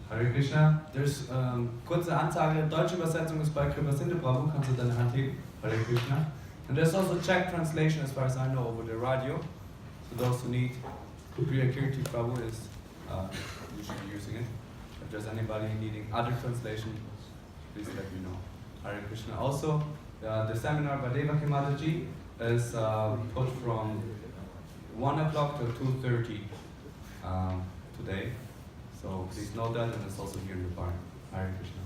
Hare Krishna. There's kurze Ansage, deutsche Übersetzung ist bei Kripasindhu Prabhu, kannst du deine Hand heben? Hare Krishna. And there's also Czech translation as far as I know over the radio. So those who need Priya Kirti Prabhu is usually using it. If there's anybody needing other translation, please let me know. Hare Krishna. Also, the seminar by Devaki Mataji is put from 1 o'clock to 2:30 today. So please know that, and it's also here in the bar. Hare Krishna.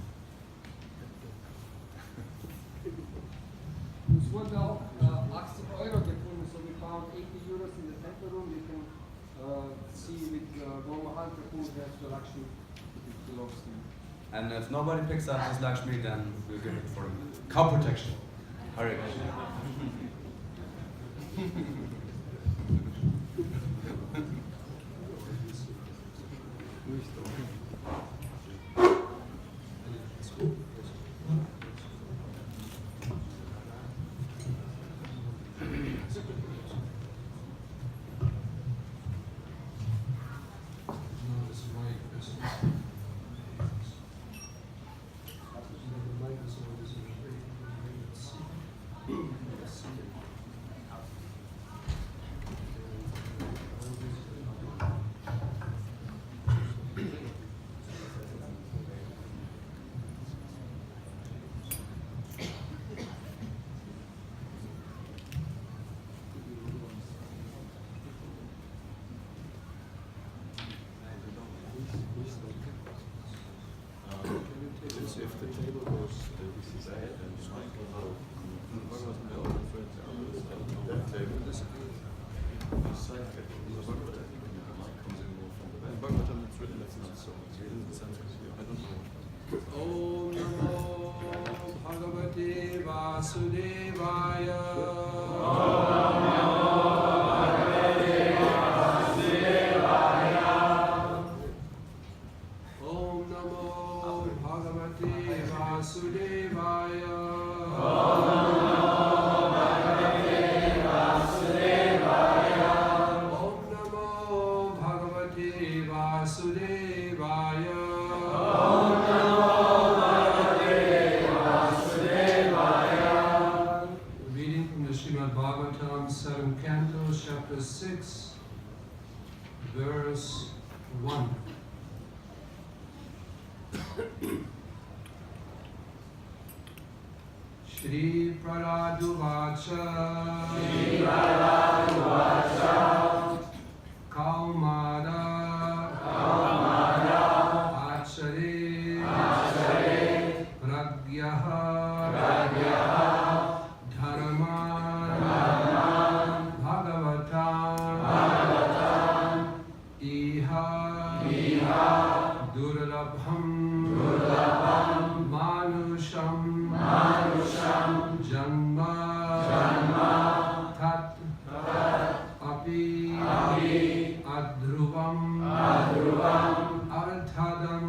Es wurde auch 80 Euro gefunden, so we found 80 euros in the temple room. You can see with Gomahan who has the Lakshmi belongs to. And if nobody picks up this Lakshmi, then we'll give it for cow protection. Hare Krishna. If the table goes this is ahead and you might go out. That table this side comes in more from the back. Bhagavatam it's written that's not so. It's in the Sanskrit. I don't know. Om Namo Bhagavate Vasudevaya. Om Namo Bhagavate Vasudevaya. Om Namo Bhagavate Vasudevaya. Om Namo Bhagavate Vasudevaya. Om Namo Bhagavate Vasudevaya. Om Namo Bhagavate Vasudevaya. Reading from the Srimad Bhagavatam, 7th Canto, chapter 6, verse 1. Shri Praladuvacha Kaumada Durlabham Manusham Janma Tat Api Adhruvam Arthadam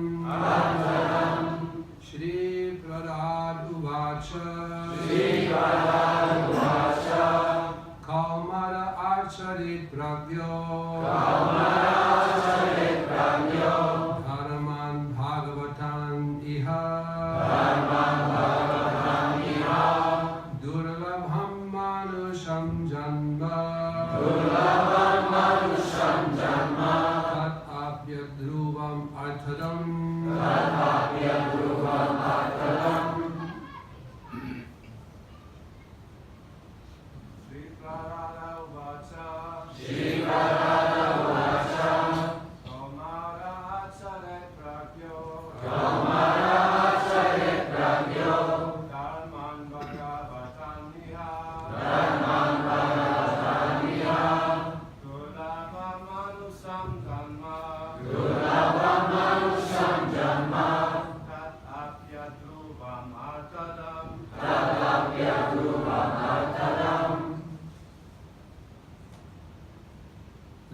Shri Prarad Uvacha Kaumara Archarit Pragyo Dharman Bhagavatan Iha Durlabham Manusham Janma Tat Apyadruvam Arthadam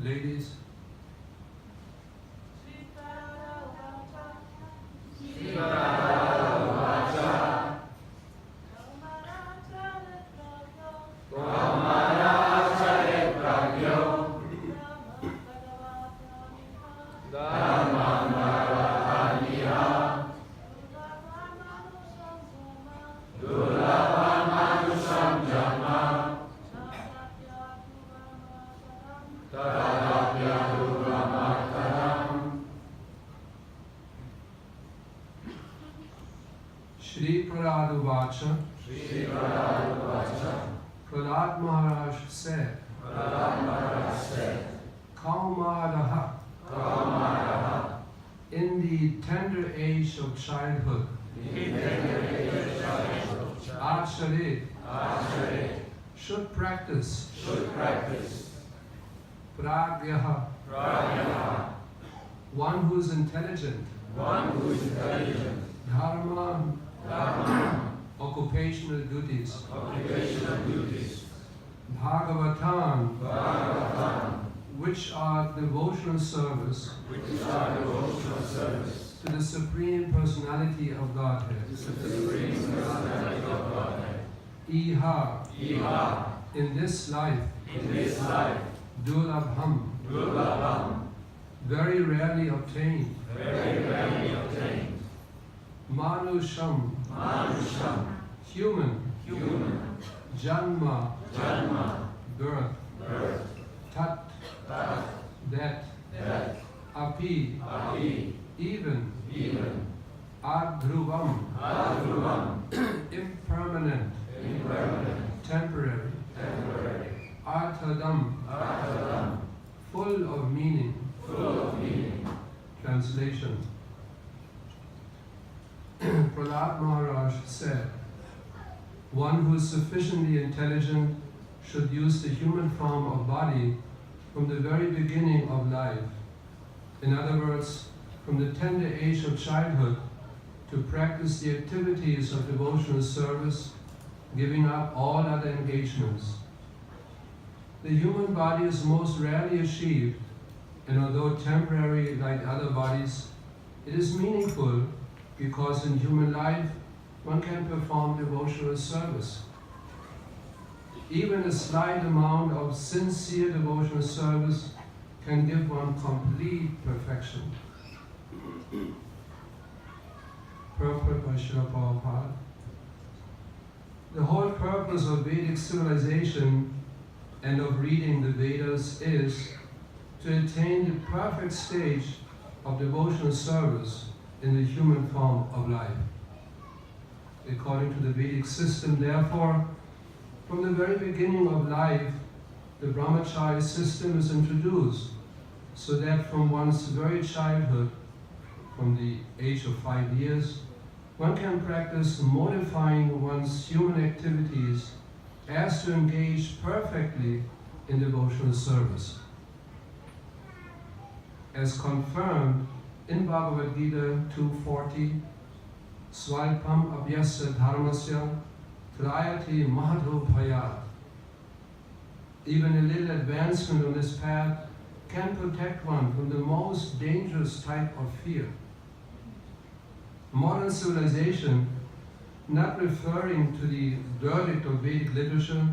Ladies, Shri Prarad Uvacha, Prahlad Maharaj said, Kaumaraha, in the tender age of childhood, Acharit should practice Pragyaha, one who is intelligent, Dharma, occupational duties, Bhagavatan, which are devotional service to the Supreme Personality of Godhead. Iha, in this life, Durlabham, very rarely obtained. Manusham, human, Janma, birth, Tat, that, Api, even, Adhruvam, impermanent, temporary, Arthadam, full of meaning. Translation. Prahlad Maharaj said, one who is sufficiently intelligent should use the human form of body from the very beginning of life. In other words, from the tender age of childhood, to practice the activities of devotional service, giving up all other engagements. The human body is most rarely achieved, and although temporary like other bodies, it is meaningful because in human life one can perform devotional service. Even a slight amount of sincere devotional service can give one complete perfection. Purport by Srila Prabhupada. The whole purpose of Vedic civilization and of reading the Vedas is to attain the perfect stage of devotional service in the human form of life. According to the Vedic system, therefore, from the very beginning of life, the brahmacharya system is introduced, so that from one's very childhood, from the age of 5 years, one can practice modifying one's human activities as to engage perfectly in devotional service. as confirmed in Bhagavad Gita 2.40, Swalpam abhyasya dharmasya trayati mahadho bhayat. Even a little advancement on this path can protect one from the most dangerous type of fear. Modern civilization, not referring to the verdict of Vedic literature,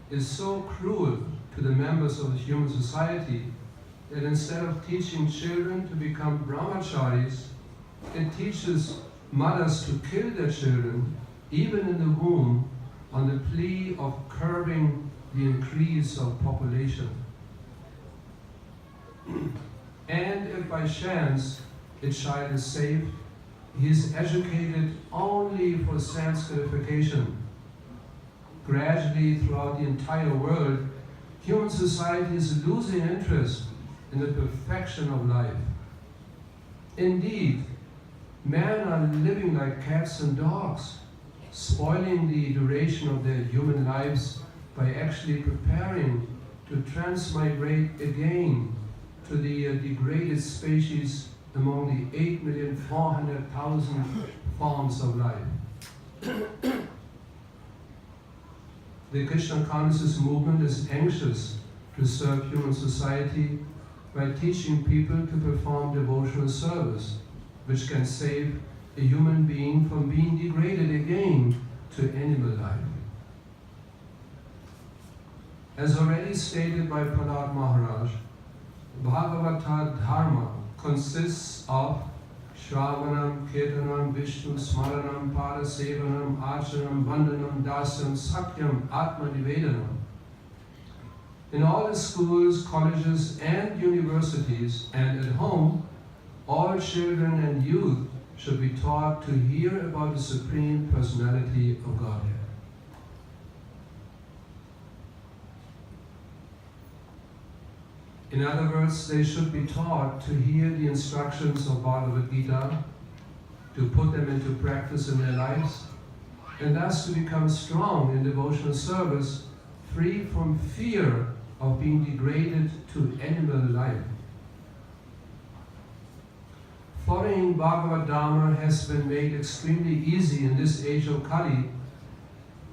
is so cruel to the members of the human society that instead of teaching children to become brahmacharis, it teaches mothers to kill their children, even in the womb, on the plea of curbing the increase of population. And if by chance a child is saved, he is educated only for Sanskarification. Gradually, throughout the entire world, human society is losing interest in the perfection of life. Indeed, men are living like cats and dogs, spoiling the duration of their human lives by actually preparing to transmigrate again to the degraded species among the 8,400,000 forms of life. The Krishna consciousness movement is anxious to serve human society by teaching people to perform devotional service, which can save a human being from being degraded again to animal life. As already stated by Prahlad Maharaj, Bhagavata Dharma consists of Shravanam, Kirtanam, Vishnu, Smaranam, Padasevanam, Archanam, Vandanam, Dasyam, Sakyam, Atma Nivedanam. In all the schools, colleges and universities and at home, all children and youth should be taught to hear about the Supreme Personality of Godhead. In other words, they should be taught to hear the instructions of Bhagavad Gita, to put them into practice in their lives, and thus to become strong in devotional service, free from fear of being degraded to animal life. Following Bhagavad Dharma has been made extremely easy in this age of Kali.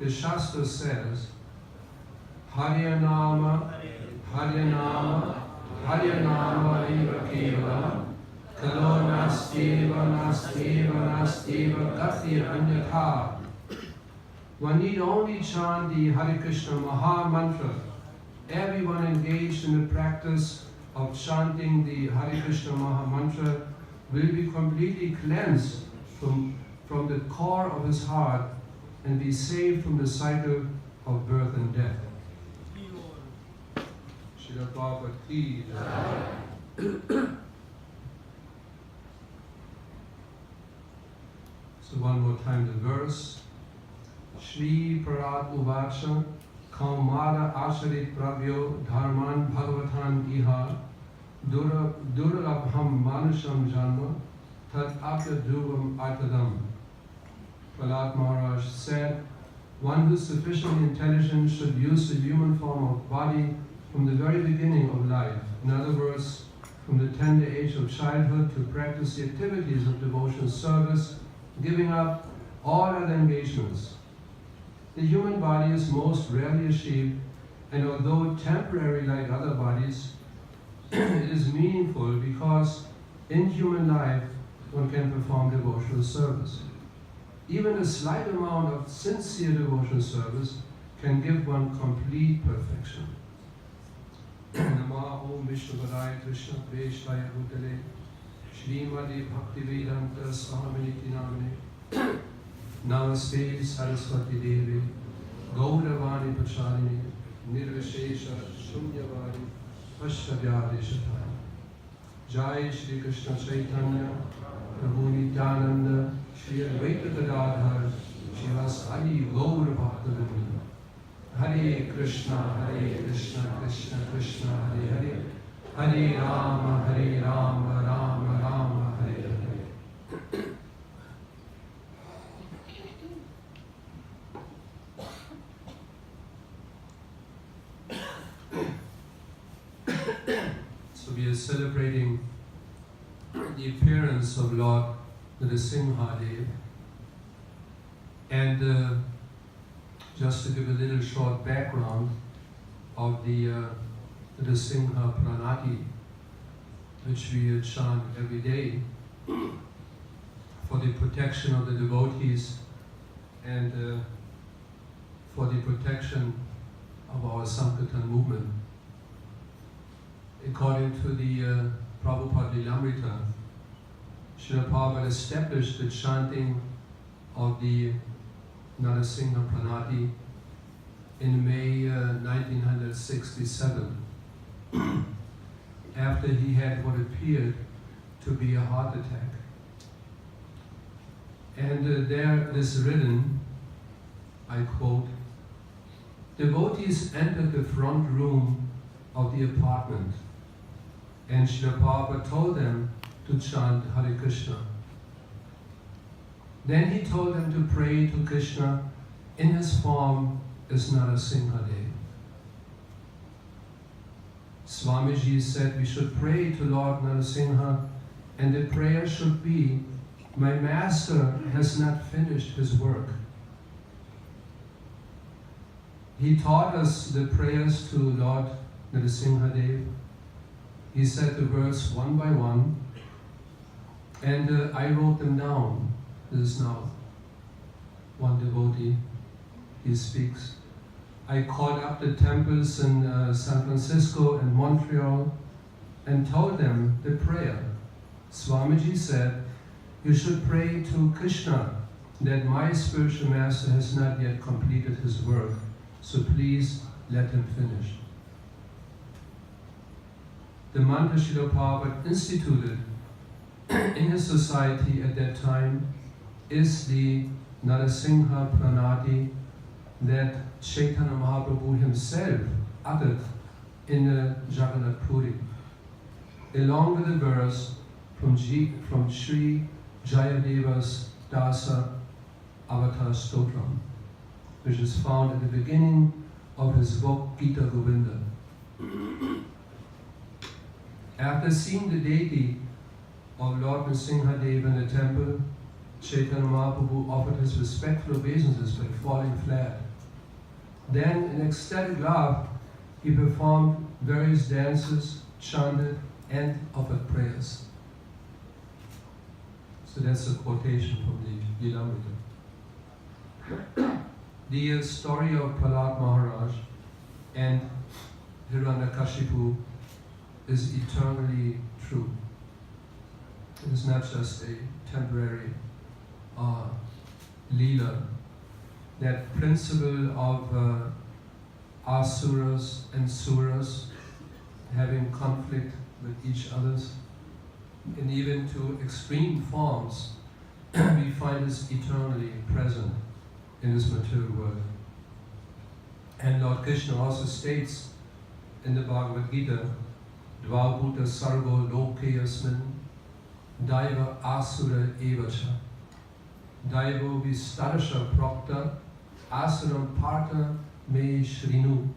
The Shastra says, Haryanama, Haryanama, Haryanama eva kevalam, kalo nasteva, nasteva, nasteva, gati anyatha. One need only chant the Hare Krishna Maha Mantra. Everyone engaged in the practice of chanting the Hare Krishna Maha Mantra will be completely cleansed from the core of his heart and be saved from the cycle of birth and death. Srila Prabhupada ki jai. So one more time the verse. Shri Parat Uvacha Kaumara Asharit Prabhyo Dharman Bhagavatan Iha Duralabham Manusham Janma Tat Apya Dhruvam Artadam. Prahlad Maharaj said, one who is sufficiently intelligent should use the human form of body from the very beginning of life. In other words, from the tender age of childhood to practice the activities of devotional service, giving up all other engagements. The human body is most rarely achieved, and although temporary like other bodies, it is meaningful because in human life one can perform devotional service. Even a slight amount of sincere devotional service can give one complete perfection. Namo Om Vishnupadaya Krishna Preshaya Bhutale Shrimati Bhaktivaibhava Swami Namane Namaste Saraswati Devi Gauravani Pacharini Nirvishesha Shunyavadi Pashavyadeshataya. Jai Shri Krishna Chaitanya Prabhu Nityananda Shri Advaita Gadadhar Shivasadi Gaur Bhaktivinoda. Hare Krishna, Krishna Krishna, Hare Hare, Hare Rama, Rama Rama, Hare Hare. So we are celebrating the appearance of Lord Nrsimha Dev. And just to give a little short background of the Nrsimha Pranati, which we chant every day for the protection of the devotees and for the protection of our Sankirtan movement. According to the Prabhupada Lilamrita, Srila Prabhupada established the chanting of the Nrsimha Pranati in May 1967, after he had what appeared to be a heart attack. And there it is written, I quote, "Devotees entered the front room of the apartment, and Srila Prabhupada told them to chant Hare Krishna. Then he told them to pray to Krishna in his form as Nrsimha Dev. Swamiji said we should pray to Lord Nrsimha, and the prayer should be, my master has not finished his work. He taught us the prayers to Lord Nrsimha Dev. He said the words one by one, and I wrote them down. This is now one devotee, he speaks. I called up the temples in San Francisco and Montreal and told them the prayer. Swamiji said, you should pray to Krishna that my spiritual master has not yet completed his work, so please let him finish. The mantra Srila Prabhupada instituted in his society at that time is the Nrsimha Pranati that Chaitanya Mahaprabhu himself uttered in the Jagannath Puri, along with the verse from Sri Jayadeva's Dasa Avatar Stotram, which is found at the beginning of his book Gita Govinda. After seeing the deity of Lord Nrsimha Dev in the temple, Chaitanya Mahaprabhu offered his respectful obeisances by falling flat. Then, in ecstatic love, he performed various dances, chanted, and offered prayers. So that's a quotation from the Lilamrita. The story of Prahlad Maharaj and Hiranyakashipu is eternally true. It is not just a temporary leela. That principle of asuras and suras having conflict with each other, and even to extreme forms, we find is eternally present in this material world. And Lord Krishna also states in the Bhagavad Gita, Dvabhuta sarvo loke yasmin, daiva asura evacha, daivo vistarsha prokta, asuram parta me shrinu.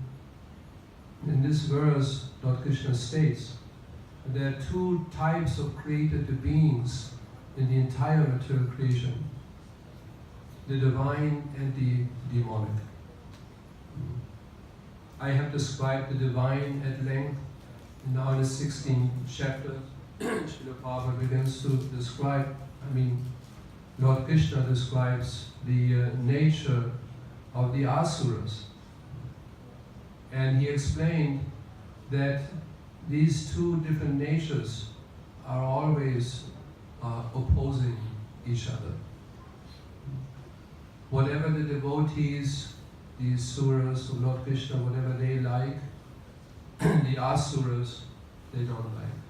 In this verse, Lord Krishna states that there are two types of created beings in the entire material creation, the divine and the demonic. I have described the divine at length. Now in the 16th chapter, Srila Prabhupada begins to describe, Lord Krishna describes the nature of the asuras. And he explained that these two different natures are always opposing each other. Whatever the devotees, the suras of Lord Krishna, whatever they like, the asuras, they don't like.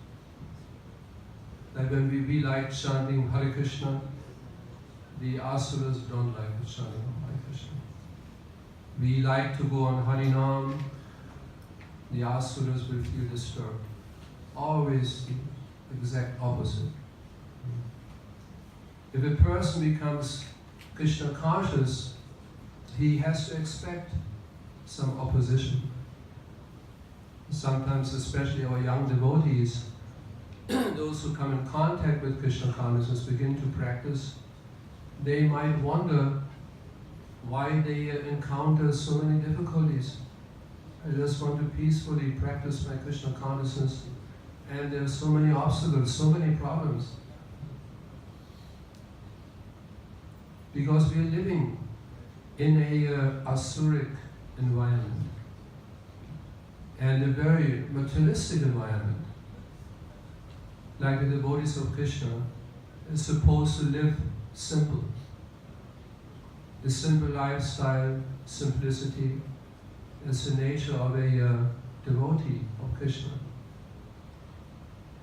Like when we like chanting Hare Krishna, the asuras don't like the chanting of Hare Krishna. We like to go on Harinam, the asuras will feel disturbed. Always the exact opposite. If a person becomes Krishna conscious, he has to expect some opposition. Sometimes, especially our young devotees, those who come in contact with Krishna consciousness begin to practice, they might wonder why they encounter so many difficulties. I just want to peacefully practice my Krishna consciousness, and there are so many obstacles, so many problems. Because we are living in a asuric environment, and a very materialistic environment. Like the devotees of Krishna is supposed to live simple. The simple lifestyle, simplicity, is the nature of a devotee of Krishna.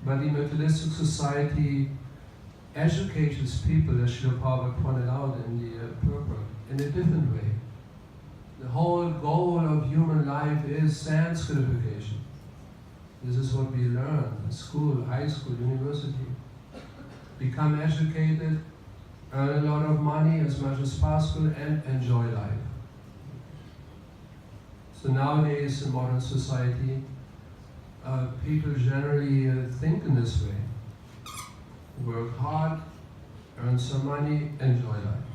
But the materialistic society educates people, as Srila Prabhupada pointed out in the purport, in a different way. The whole goal of human life is Sanskrification. This is what we learn in school, high school, university. Become educated, earn a lot of money as much as possible, and enjoy life. So nowadays in modern society, people generally think in this way. Work hard, earn some money, enjoy life.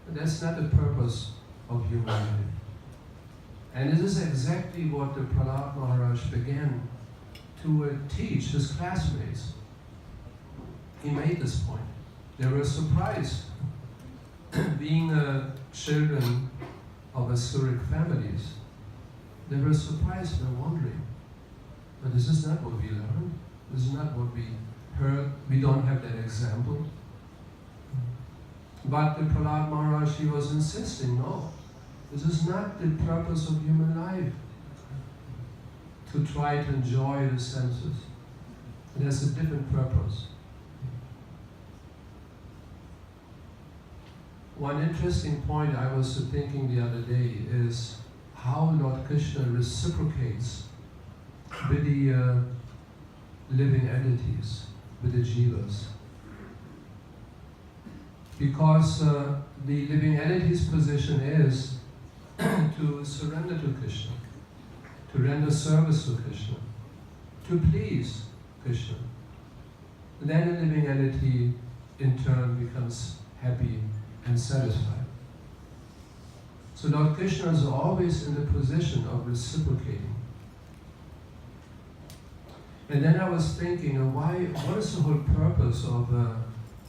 But that's not the purpose of human life. And this is exactly what the Prahlad Maharaj began to teach his classmates. He made this point. They were surprised, being children of Asuric families. They were surprised and wondering, but this is not what we learned. This is not what we heard. We don't have that example. But the Prahlad Maharaj, he was insisting, no, this is not the purpose of human life, to try to enjoy the senses. It has a different purpose. One interesting point I was thinking the other day is how Lord Krishna reciprocates with the living entities, with the jivas. Because the living entity's position is to surrender to Krishna, to render service to Krishna, to please Krishna. Then the living entity in turn becomes happy and satisfied. So Lord Krishna is always in the position of reciprocating. And then I was thinking, what is the whole purpose of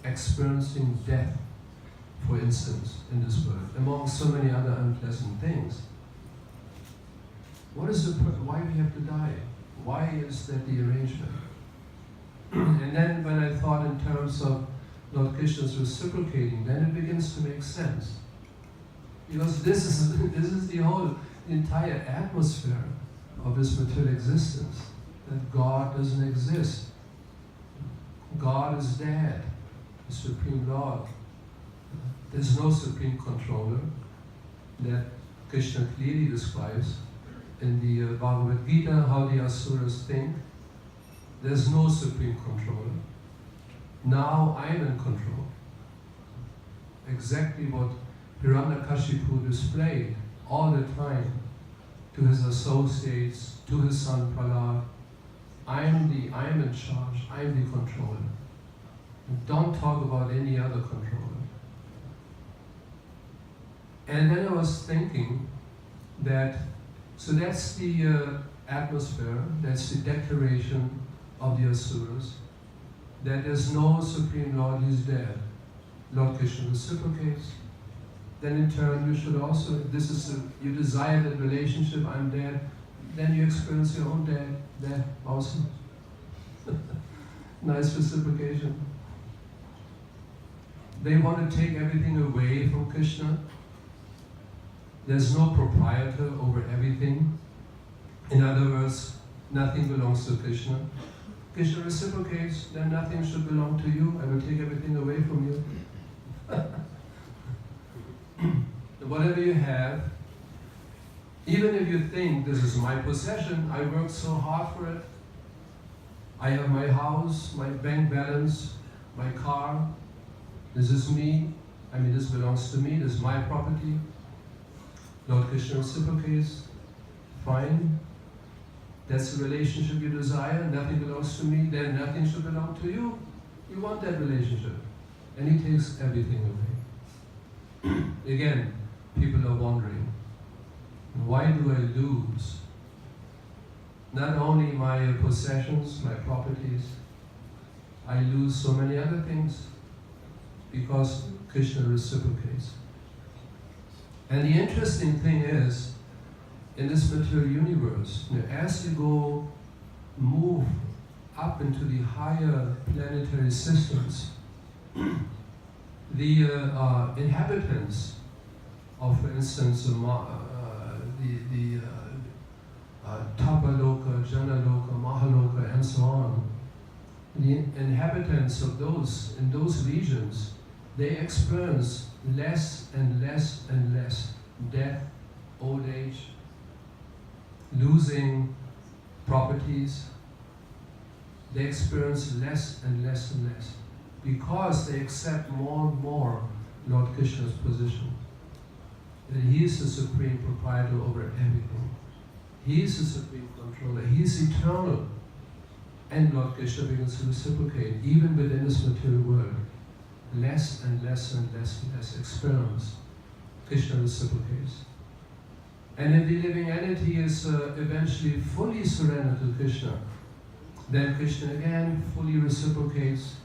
experiencing death, for instance, in this world, among so many other unpleasant things? What is why we have to die? Why is that the arrangement? And then when I thought in terms of Lord Krishna's reciprocating, then it begins to make sense. Because this is the whole entire atmosphere of this material existence, that God doesn't exist. God is dead, the Supreme Lord. There's no Supreme Controller that Krishna clearly describes in the Bhagavad Gita, how the Asuras think. There's no Supreme Controller. Now I'm in control. Exactly what Hiranyakashipu displayed all the time to his associates, to his son Prahlad. I'm in charge, I'm the controller. And don't talk about any other controller. And then I was thinking that, so that's the atmosphere, that's the declaration of the Asuras, that there's no Supreme Lord, he's dead. Lord Krishna reciprocates. Then in turn you should also, you desire that relationship, I'm dead, then you experience your own death also. Nice reciprocation. They want to take everything away from Krishna. There's no proprietor over everything. In other words, nothing belongs to Krishna. Krishna reciprocates, then nothing should belong to you. I will take everything away from you. Whatever you have, even if you think this is my possession, I worked so hard for it, I have my house, my bank balance, my car, this is me, this belongs to me, this is my property. Lord Krishna reciprocates, fine. That's the relationship you desire. Nothing belongs to me, then nothing should belong to you. You want that relationship. And he takes everything away. Again, people are wondering, why do I lose not only my possessions, my properties, I lose so many other things because Krishna reciprocates. And the interesting thing is, in this material universe, as you move up into the higher planetary systems, the inhabitants of, for instance, the Tapaloka, Janaloka, Mahaloka, and so on, the inhabitants of in those regions, they experience less and less and less death, old age, losing properties. They experience less and less and less because they accept more and more Lord Krishna's position. That he is the supreme proprietor over everything. He is the supreme controller. He is eternal. And Lord Krishna begins to reciprocate, even within this material world. Less and less and less and less experience. Krishna reciprocates. And if the living entity is eventually fully surrendered to Krishna, then Krishna again fully reciprocates,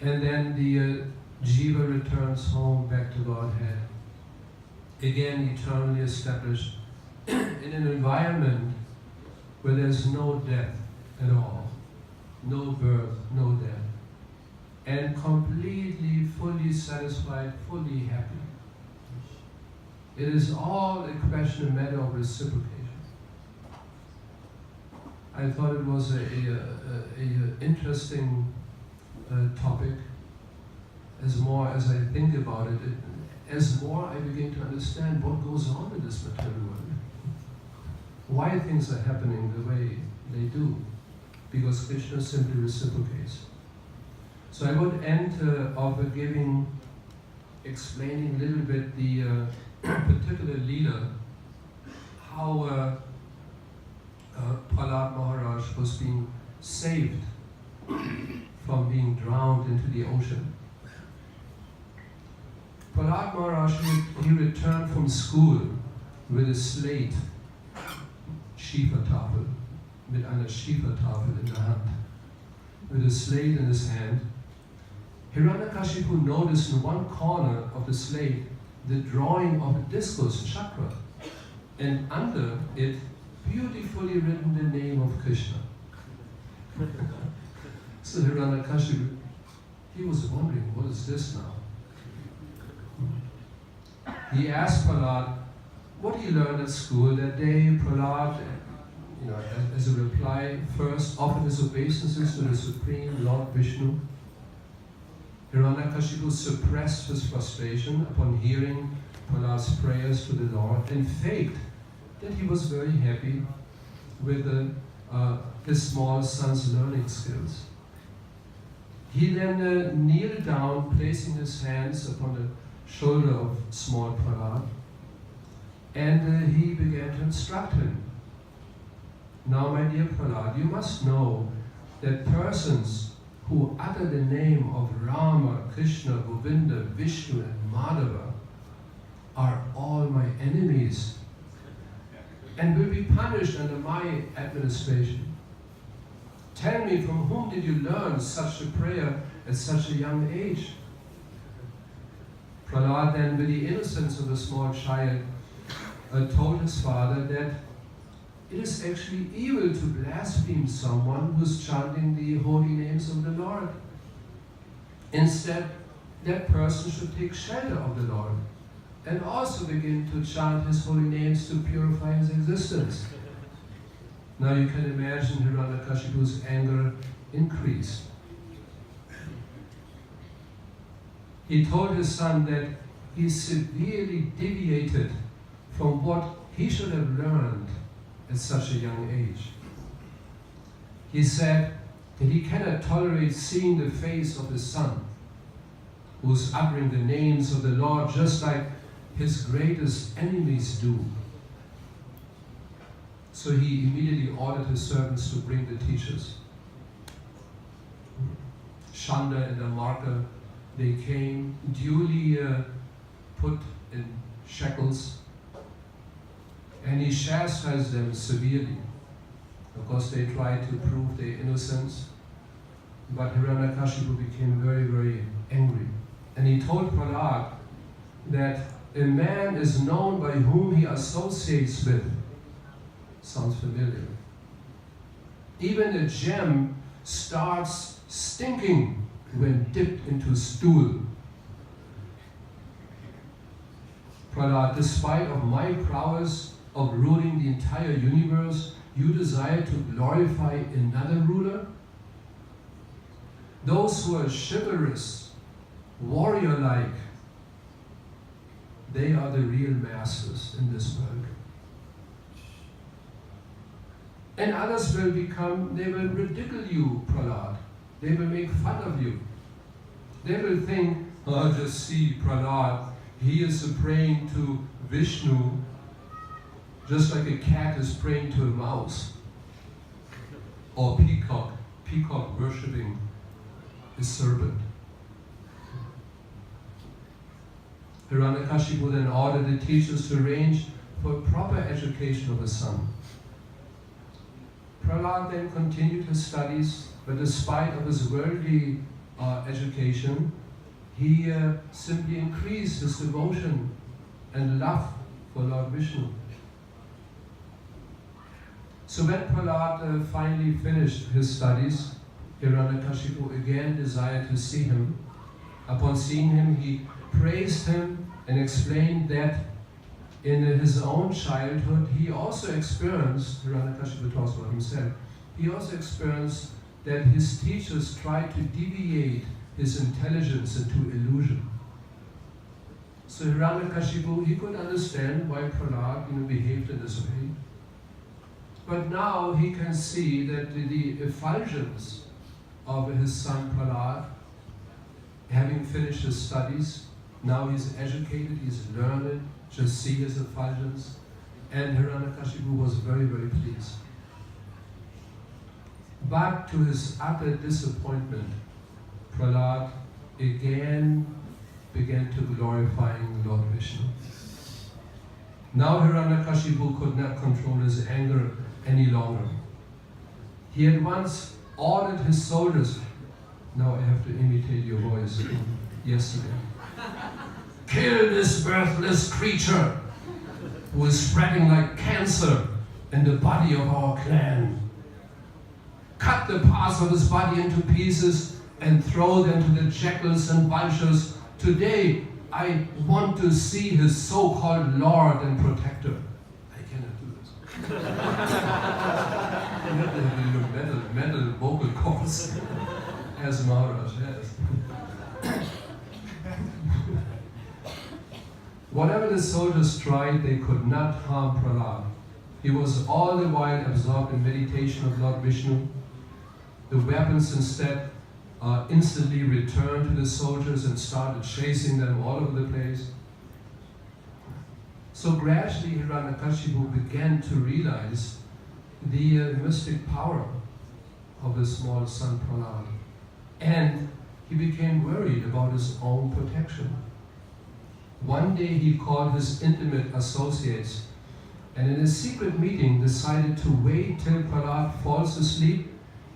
and then the jiva returns home back to Godhead, again eternally established in an environment where there's no death at all, no birth, no death, and completely, fully satisfied, fully happy. It is all a question, a matter of reciprocation. I thought it was a interesting topic. As more as I think about it, as more I begin to understand what goes on in this material world. Why things are happening the way they do. Because Krishna simply reciprocates. So I would end of explaining a little bit the particular leader, how Prahlad Maharaj was being saved from being drowned into the ocean. Prahlad Maharaj, he returned from school with a slate, Schiefertafel, mit einer Schiefertafel in der Hand, with a slate in his hand. Hiranyakashipu noticed in one corner of the slate the drawing of a discus chakra, and under it beautifully written the name of Krishna. So Hiranyakashipu, he was wondering, what is this now? He asked Prahlad, what he learned at school that day. Prahlad, as a reply, first offered his obeisances to the Supreme Lord Vishnu. Hiranyakashipu suppressed his frustration upon hearing Prahlad's prayers to the Lord and faked that he was very happy with his small son's learning skills. He then kneeled down, placing his hands upon the shoulder of small Prahlad, and he began to instruct him. Now, my dear Prahlad, you must know that persons who utter the name of Rama, Krishna, Govinda, Vishnu, and Madhava are all my enemies and will be punished under my administration. Tell me, from whom did you learn such a prayer at such a young age? Prahlad then, with the innocence of a small child, told his father that it is actually evil to blaspheme someone who is chanting the holy names of the Lord. Instead, that person should take shelter of the Lord and also begin to chant his holy names to purify his existence. Now you can imagine Hiranyakashipu's anger increased. He told his son that he severely deviated from what he should have learned at such a young age. He said that he cannot tolerate seeing the face of his son, who's uttering the names of the Lord just like his greatest enemies do. So he immediately ordered his servants to bring the teachers. Shanda and the marker, they came duly put in shackles, and he chastised them severely. Of course, they tried to prove their innocence, but Hiranyakashipu became very, very angry. And he told Prahlad that a man is known by whom he associates with. Sounds familiar. Even a gem starts stinking when dipped into stool. Prahlad, despite of my prowess of ruling the entire universe, you desire to glorify another ruler? Those who are chivalrous, warrior-like, they are the real masters in this world. And others will they will ridicule you, Prahlad. They will make fun of you. They will think, oh, just see Prahlad, he is praying to Vishnu, just like a cat is praying to a mouse. Or peacock worshipping a serpent. Hiranyakashipu then ordered the teachers to arrange for proper education of his son. Prahlad then continued his studies, but despite of his worldly education, he simply increased his devotion and love for Lord Vishnu. So when Prahlad finally finished his studies, Hiranyakashipu again desired to see him. Upon seeing him, he praised him and explained that in his own childhood, he also experienced, Hiranyakashipu talks about himself, he also experienced that his teachers tried to deviate his intelligence into illusion. So Hiranyakashipu, he could understand why Prahlad behaved in this way. But now he can see that the effulgence of his son Prahlad, having finished his studies, now he's educated, he's learned, just see his effulgence, and Hiranyakashipu was very, very pleased. But to his utter disappointment, Prahlad again began to glorifying Lord Vishnu. Now Hiranyakashipu could not control his anger any longer. He at once ordered his soldiers, now I have to imitate your voice yesterday, kill this birthless creature who is spreading like cancer in the body of our clan. Cut the parts of his body into pieces and throw them to the jackals and vultures. Today, I want to see his so-called Lord and Protector. I cannot do this. You have to have metal vocal cords, as Maharaj has. Whatever the soldiers tried, they could not harm Prahlad. He was all the while absorbed in meditation of Lord Vishnu. The weapons instead instantly returned to the soldiers and started chasing them all over the place. So gradually Hiranyakashipu began to realize the mystic power of his small son Prahlad. And he became worried about his own protection. One day he called his intimate associates and in a secret meeting decided to wait till Prahlad falls asleep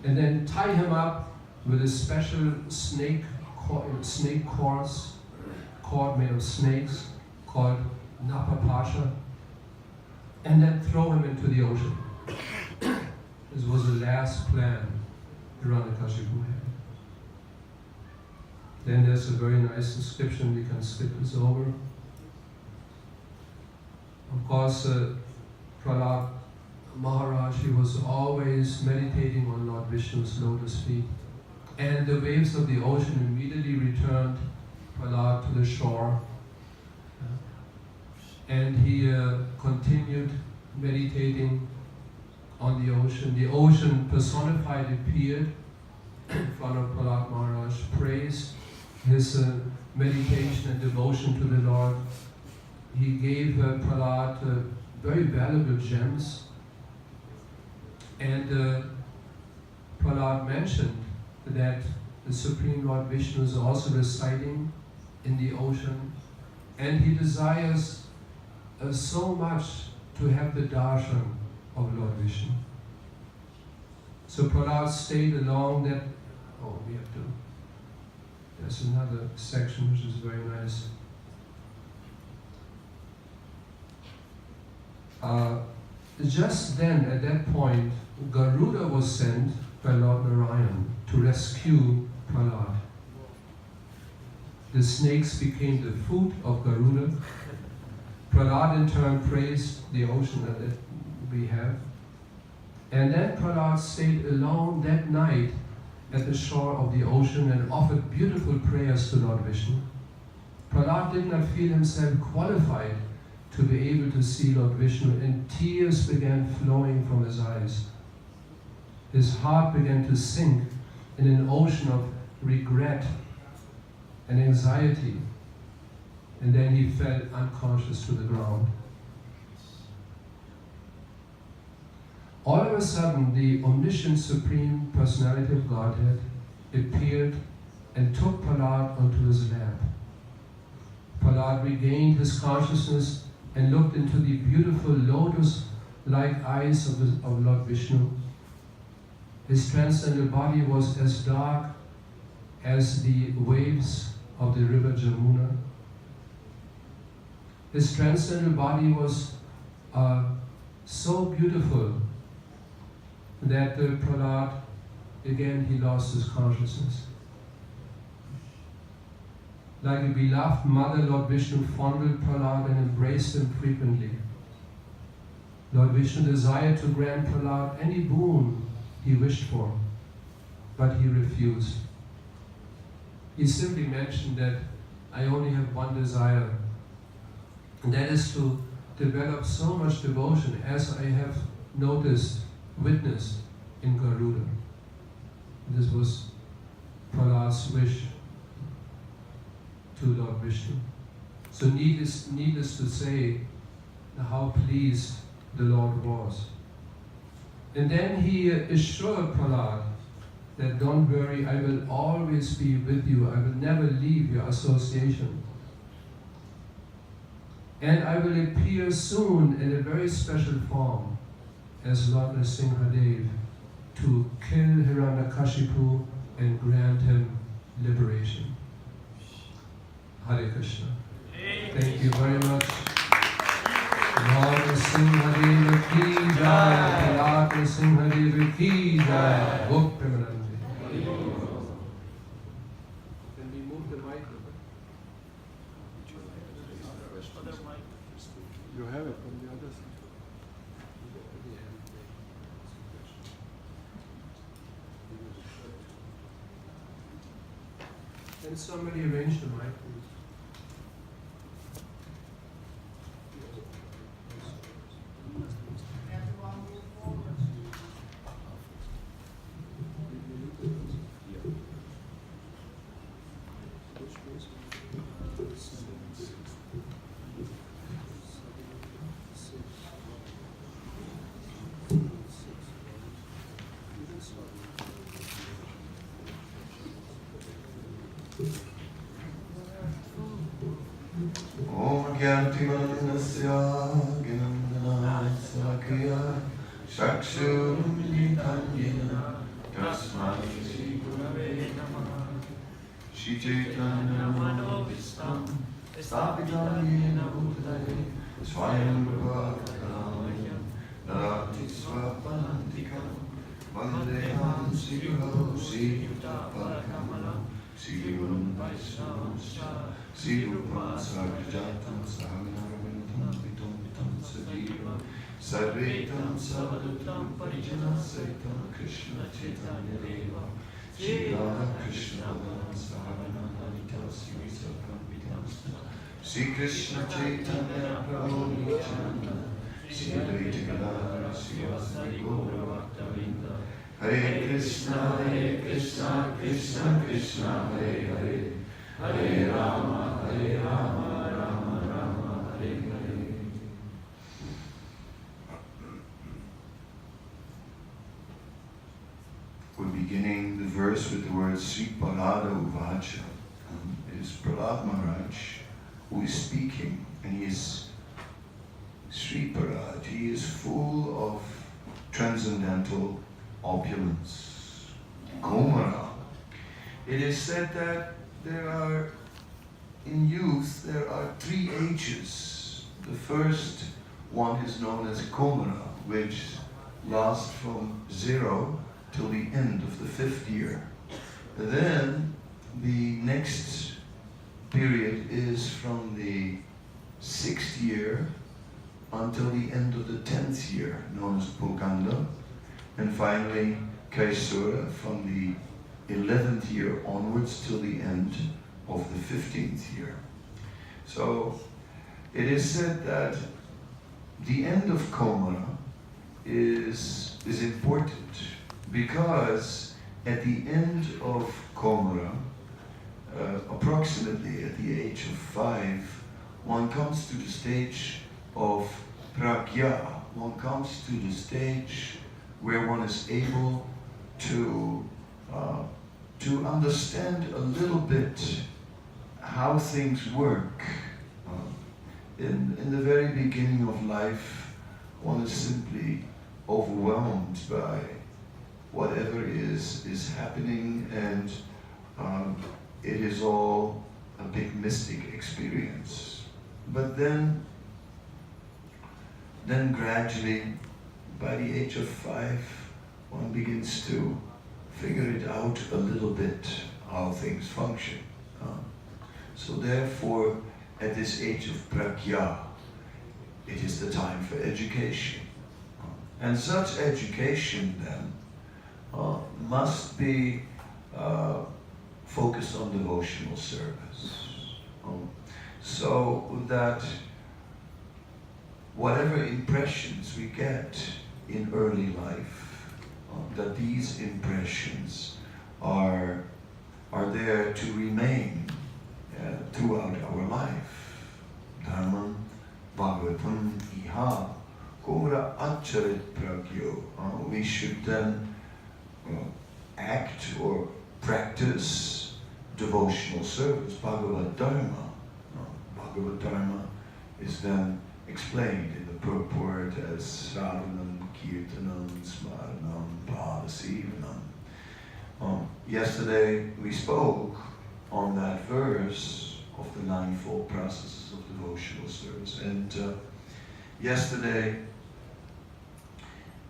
and then tie him up with a special snake cord made of snakes called Napapasha, and then throw him into the ocean. This was the last plan Hiranyakashipu had. Then there's a very nice description, we can skip this over. Of course, Prahlad Maharaj, he was always meditating on Lord Vishnu's lotus feet. And the waves of the ocean immediately returned Prahlad to the shore. And he continued meditating on the ocean. The ocean personified appeared in front of Prahlad Maharaj, praised his meditation and devotion to the Lord. He gave Prahlad very valuable gems, And Prahlad mentioned that the Supreme Lord Vishnu is also residing in the ocean, and he desires so much to have the darshan of Lord Vishnu. So Prahlad stayed along that. Oh, we have to. There's another section which is very nice. Just then, at that point, Garuda was sent by Lord Narayan to rescue Prahlad. The snakes became the food of Garuda. Prahlad in turn praised the ocean that we have. And then Prahlad stayed alone that night at the shore of the ocean and offered beautiful prayers to Lord Vishnu. Prahlad did not feel himself qualified to be able to see Lord Vishnu, and tears began flowing from his eyes. His heart began to sink in an ocean of regret and anxiety, and then he fell unconscious to the ground. All of a sudden, the omniscient Supreme Personality of Godhead appeared and took Prahlad onto his lap. Prahlad regained his consciousness and looked into the beautiful lotus-like eyes of Lord Vishnu. His transcendental body was as dark as the waves of the river Jamuna. His transcendental body was so beautiful that Prahlad, again, he lost his consciousness. Like a beloved mother, Lord Vishnu fondled Prahlad and embraced him frequently. Lord Vishnu desired to grant Prahlad any boon he wished for, but he refused. He simply mentioned that I only have one desire, and that is to develop so much devotion as I have witnessed in Garuda. This was Prahlad's wish to Lord Vishnu. So needless to say how pleased the Lord was. And then he assured Prahlad that don't worry, I will always be with you. I will never leave your association. And I will appear soon in a very special form as Lord Nrsimha to kill Hiranyakashipu and grant him liberation. Hare Krishna. Thank you very much. Lord Nrsimha ki jai, Lord Nrsimha ki jai, Gop Premanandi. Can we move the mic? You have it from the other side. Can somebody arrange the mic, please? Sarvetam Savadutam Parijana Saitam Krishna Chaitanya Deva Shri Radha Krishna Balaram Sahavana Anita Sri Sakam Vidamsta Shri Krishna Chaitanya Prabhu Nityananda Shri Advaita Gadadhara Shri Vasari Gaura Bhaktavinda Hare Krishna Krishna Krishna Hare Hare Hare Rama Rama Rama Hare Hare. verse with the words Sri Parada Uvacha is Prahlad Maharaj, who is speaking, and he is Sri Parad. He is full of transcendental opulence. Komara. It is said that in youth there are 3 ages. The first one is known as Komara, which lasts from 0 till the end of the 5th year. Then the next period is from the 6th year until the end of the 10th year, known as Pulkanda. And finally, Kaisura from the 11th year onwards till the end of the 15th year. So it is said that the end of Komara is important because at the end of Komara, approximately at the age of 5, one comes to the stage of Pragya. One comes to the stage where one is able to understand a little bit how things work. In the very beginning of life, one is simply overwhelmed by whatever is happening, and it is all a big mystic experience. But then gradually, by the age of 5, one begins to figure it out a little bit, how things function. So therefore, at this age of pragya, it is the time for education. And such education then must be focused on devotional service. So that whatever impressions we get in early life, that these impressions are there to remain throughout our life. Dharman, Bhagavatam, Iha, Komara Acharit Pragyo. We should then act or practice devotional service, Bhagavad Dharma. Bhagavad Dharma is then explained in the purport as Sravanam, Kirtanam, Smaranam, Padasevanam. Yesterday we spoke on that verse of the 9-fold processes of devotional service, and yesterday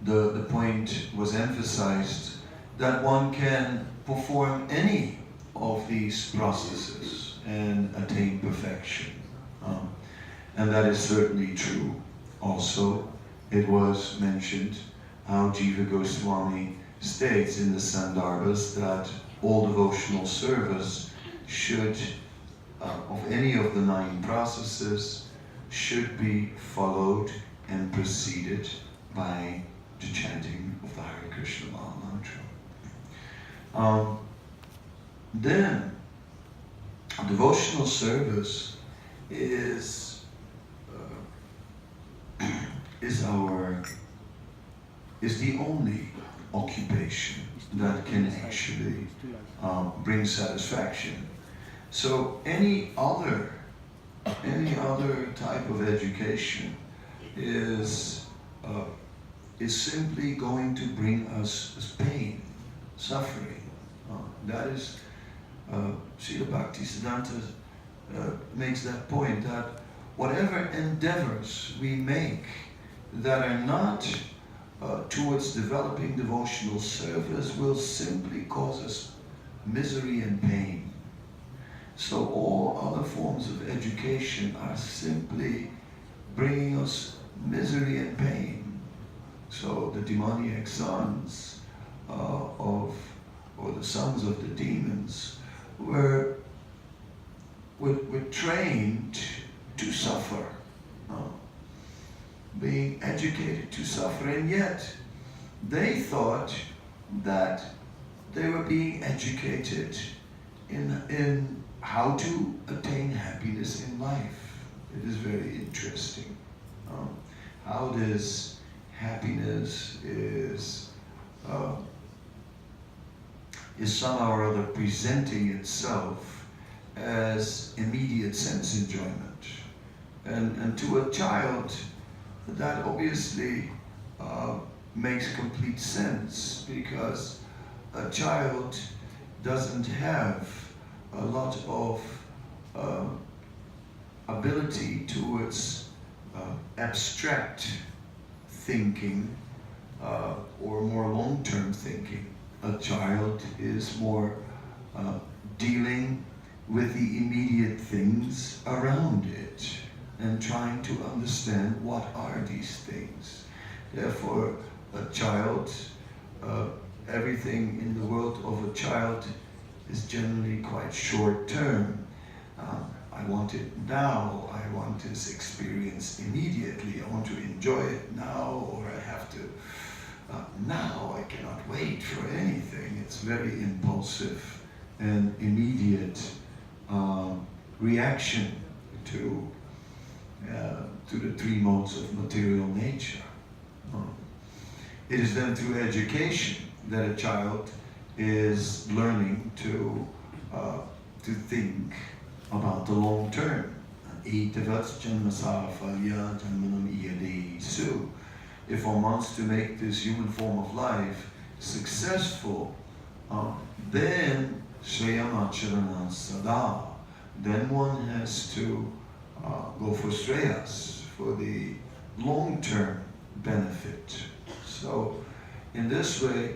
the point was emphasized that one can perform any of these processes and attain perfection. And that is certainly true. Also, it was mentioned how Jiva Goswami states in the Sandarbhas that all devotional service should, of any of the 9 processes, should be followed and preceded by the chanting of the Hare Krishna Maha Mantra. Then, devotional service is the only occupation that can actually bring satisfaction. So any other type of education is simply going to bring us pain, suffering. That is, Srila Bhaktisiddhanta makes that point, that whatever endeavors we make that are not towards developing devotional service will simply cause us misery and pain. So all other forms of education are simply bringing us misery and pain. So the demoniac sons or the sons of the demons were trained to suffer, being educated to suffer, and yet they thought that they were being educated in how to attain happiness in life. It is very interesting how this is somehow or other presenting itself as immediate sense enjoyment. And to a child, that obviously makes complete sense, because a child doesn't have a lot of ability towards abstract thinking or more long-term thinking. A child is more dealing with the immediate things around it and trying to understand what are these things. Therefore, a child, everything in the world of a child is generally quite short-term. I want it now, I want this experience immediately, I want to enjoy it now, or I have to, now I cannot wait for anything. It's very impulsive and immediate reaction to the three modes of material nature. It is then through education that a child is learning to think about the long term. If one wants to make this human form of life successful, then one has to go for shreyas, for the long-term benefit. So, in this way,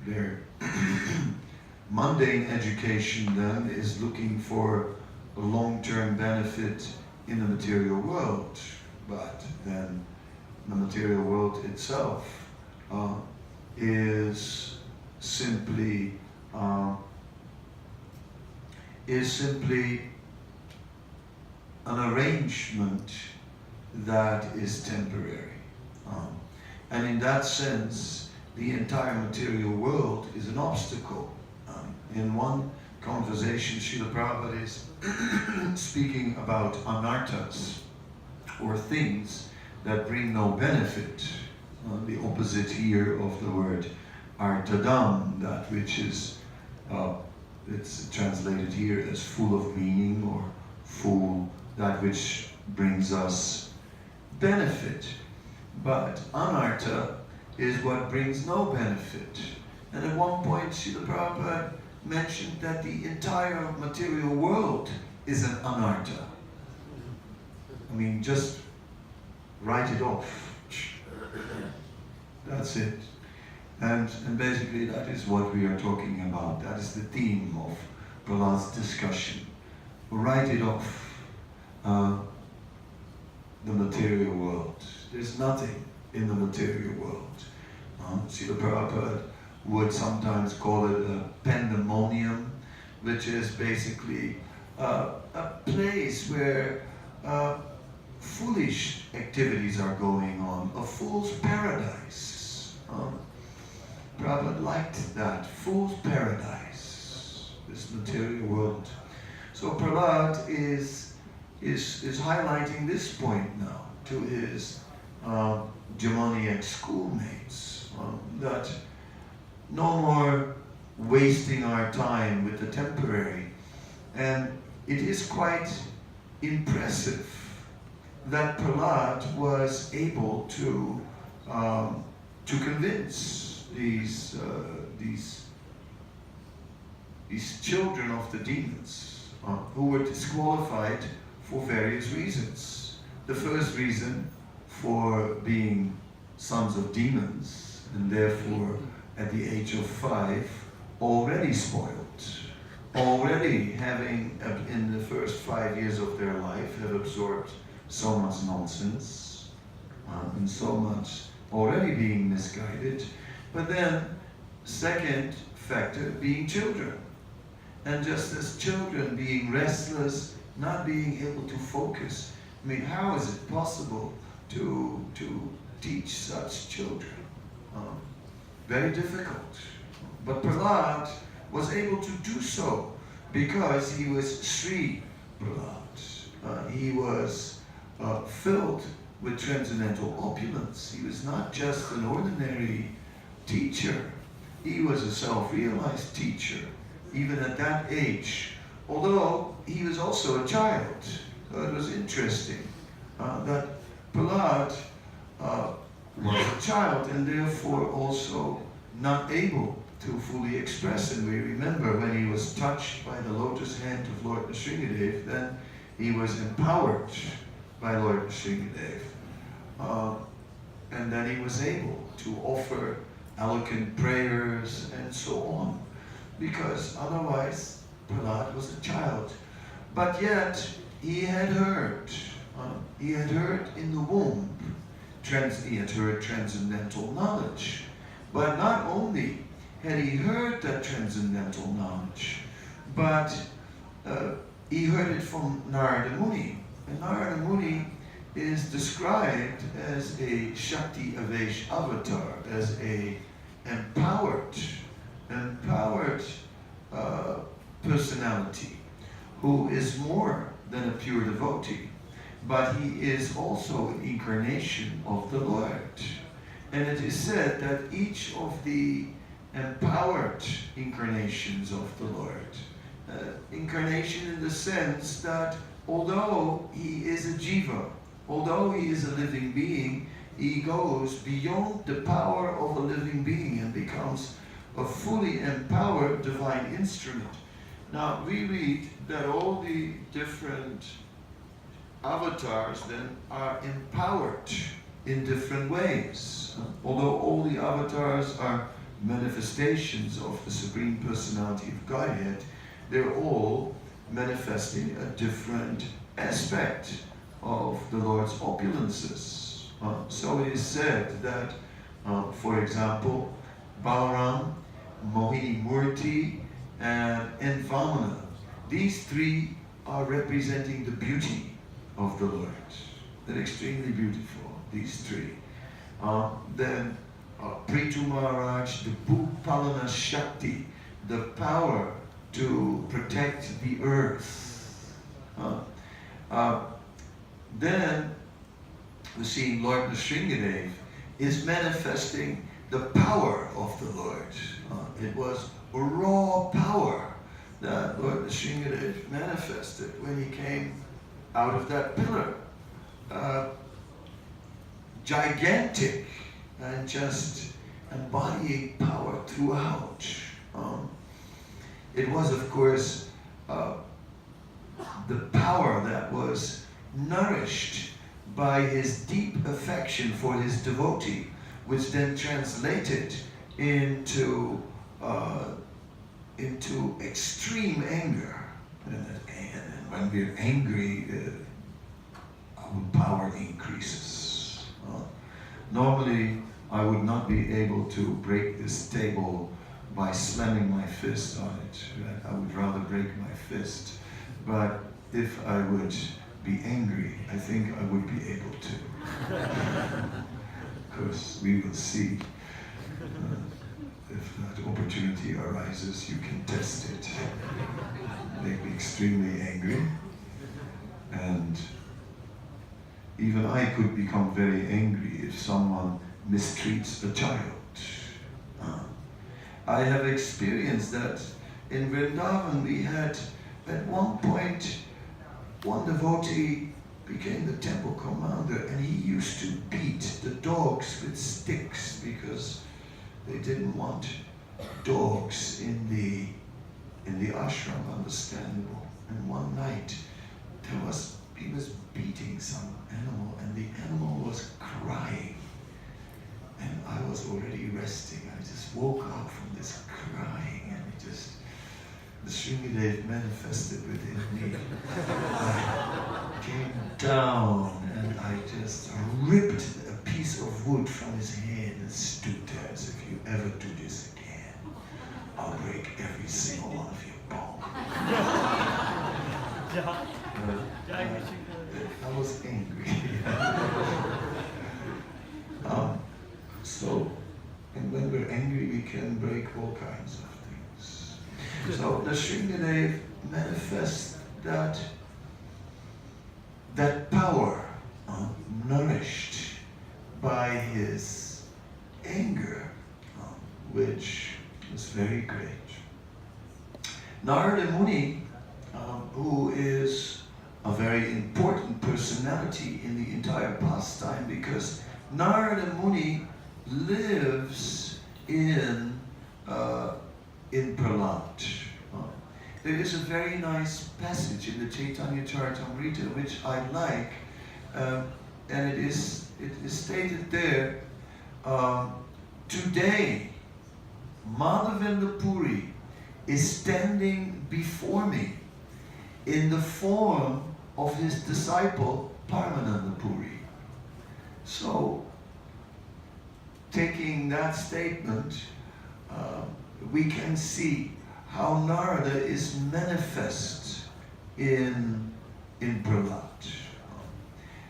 their mundane education then is looking for a long-term benefit in the material world, but then the material world itself is simply an arrangement that is temporary. And in that sense, the entire material world is an obstacle. In one conversation, Srila Prabhupada is speaking about anarthas, or things that bring no benefit. The opposite here of the word artadam, that which is, it's translated here as full of meaning, or full, that which brings us benefit. But anartha is what brings no benefit. And at one point, Srila Prabhupada mentioned that the entire material world is an anartha. I mean, just write it off. That's it. And basically that is what we are talking about. That is the theme of Prahlad's discussion. Write it off, the material world. There's nothing in the material world. Srila Prabhupada would sometimes call it a pandemonium, which is basically a place where foolish activities are going on, a fool's paradise. Prabhupada liked that, fool's paradise, this material world. So Prahlad is highlighting this point now to his demoniac schoolmates, that no more wasting our time with the temporary. And it is quite impressive that Prahlad was able to convince these children of the demons who were disqualified for various reasons. The first reason, for being sons of demons, and therefore at the age of 5 already spoiled, already having in the first 5 years of their life have absorbed so much nonsense and so much already being misguided. But then, second factor, being children. And just as children being restless, not being able to focus. I mean, how is it possible to teach such children? Very difficult. But Prahlad was able to do so because he was Sri Prahlad. He was filled with transcendental opulence. He was not just an ordinary teacher. He was a self-realized teacher, even at that age. Although he was also a child. So it was interesting that Prahlad was a child and therefore also not able to fully express. And we remember when he was touched by the lotus hand of Lord Nrsimhadev, then he was empowered by Lord Nrsimhadev. And then he was able to offer eloquent prayers and so on, because otherwise Prahlad was a child. But yet he had heard in the womb, he had heard transcendental knowledge. But not only had he heard that transcendental knowledge, but he heard it from Narada Muni. And Narada Muni is described as a Shakti Avesh avatar, as a empowered personality who is more than a pure devotee, but he is also an incarnation of the Lord. And it is said that each of the empowered incarnations of the Lord, incarnation in the sense that although he is a jiva, although he is a living being, he goes beyond the power of a living being and becomes a fully empowered divine instrument. Now we read that all the different avatars then are empowered in different ways. Although all the avatars are manifestations of the Supreme Personality of Godhead, they're all manifesting a different aspect of the Lord's opulences. So it is said that, for example, Balaram, Mohini Murti, and Vamana, these three are representing the beauty of the Lord. They're extremely beautiful, these three. Then Prithu Maharaj, the Bhupalana Shakti, the power to protect the earth. Then we see Lord Nrsimhadev is manifesting the power of the Lord. It was a raw power that Lord Nrsimhadev manifested when he came out of that pillar. Gigantic and just embodying power throughout. It was, of course, the power that was nourished by his deep affection for his devotee, which then translated into extreme anger. And when we're angry, our power increases. Normally, I would not be able to break this table by slamming my fist on it. I would rather break my fist. But if I would be angry, I think I would be able to. Of course, we will see. If that opportunity arises, you can test it. Make me extremely angry. And even I could become very angry if someone mistreats a child. I have experienced that in Vrindavan. We had, at one point, one devotee became the temple commander, and he used to beat the dogs with sticks because they didn't want dogs in the ashram, understandable. And one night, he was beating some animal, and the animal was crying. And I was already resting. I just woke up from this crying, and the Nrsimhadev manifested within me. I came down, and I just ripped a piece of wood from his hand and stood there and said, if you ever do this again, I'll break every single one of your bones. I was angry. And when we're angry, we can break all kinds of things. So Nrsimhadev manifests that power nourished by his anger. which is very great. Narada Muni, who is a very important personality in the entire pastime, because Narada Muni lives in Prahlad. There is a very nice passage in the Chaitanya Charitamrita which I like, and it is stated there, today Madhavendra Puri is standing before me in the form of his disciple Paramananda Puri. So, taking that statement, we can see how Narada is manifest in Prahlad.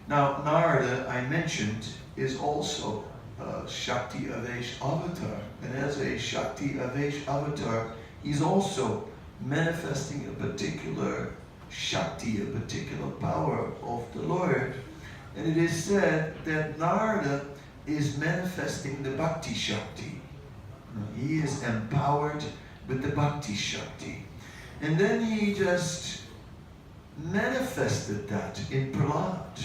Now, Narada, I mentioned, is also a Shakti Avesh avatar, and as a Shakti Avesh avatar, he's also manifesting a particular Shakti, a particular power of the Lord. And it is said that Narada is manifesting the Bhakti Shakti. He is empowered with the Bhakti Shakti. And then he just manifested that in Prahlad.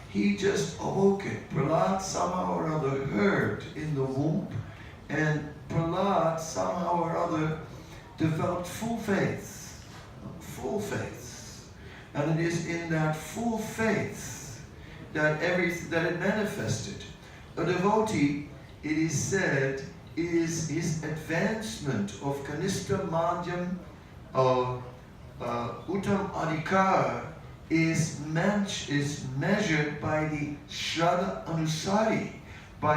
He just awoke it. Prahlad somehow or other heard in the womb, and Prahlad somehow or other developed full faith. Full faith. And it is in that full faith that it manifested. A devotee, it is said, is his advancement of Kanishta Madhyam Uttam Adhikar is measured by the Shraddha Anusari, by